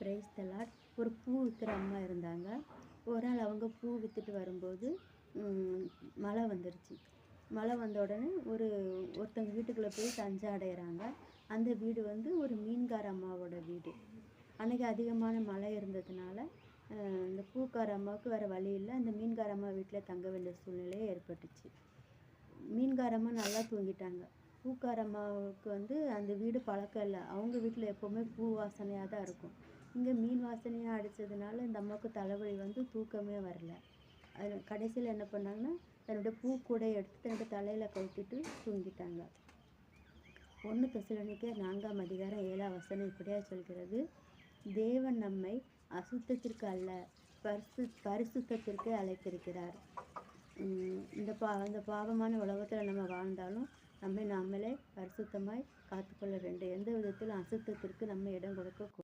Praise the Lord. ஒரு பூ விற்கிற அம்மா இருந்தாங்க. ஒரு நாள் அவங்க பூ விற்றுட்டு வரும்போது மழை வந்துருச்சு. மழை வந்த உடனே ஒருத்தங்க வீட்டுக்குள்ளே போய் தஞ்சம் அடைகிறாங்க. அந்த வீடு வந்து ஒரு மீன்கார அம்மாவோட வீடு. அன்றைக்கி அதிகமான மழை இருந்ததுனால இந்த பூக்கார அம்மாவுக்கு வேறு வழி இல்லை. அந்த மீன்கார அம்மா வீட்டில் தங்க வேண்டிய சூழ்நிலையே ஏற்பட்டுச்சு. மீன்கார அம்மா நல்லா தூங்கிட்டாங்க. பூக்கார அம்மாவுக்கு வந்து அந்த வீடு பழக்கம் இல்லை. அவங்க வீட்டில் எப்போவுமே பூ வாசனையாக தான் இருக்கும். இங்கே மீன் வாசனையாக அடித்ததுனால இந்த அம்மாவுக்கு தலைவலி வந்து தூக்கமே வரல. அதில் கடைசியில் என்ன பண்ணாங்கன்னா, தன்னோட பூக்கூடையை எடுத்து தன்னோட தலையில் கவுத்திட்டு தூங்கிட்டாங்க. 1 தெசலோனிக்கேயர் 4ஆம் அதிகாரம் 7ஆம் வசனம் இப்படியா சொல்கிறது: தேவன் நம்மை அசுத்தத்திற்கு அல்ல, பரிசுத்தத்திற்கு அழைத்திருக்கிறார். இந்த பாவமான உலகத்தில் நம்ம வாழ்ந்தாலும் நம்மை நாமளே பரிசுத்தமாய் காத்துக்கொள்ள வேண்டும். எந்த விதத்திலும் அசுத்தத்திற்கு நம்ம இடம் கொடுக்க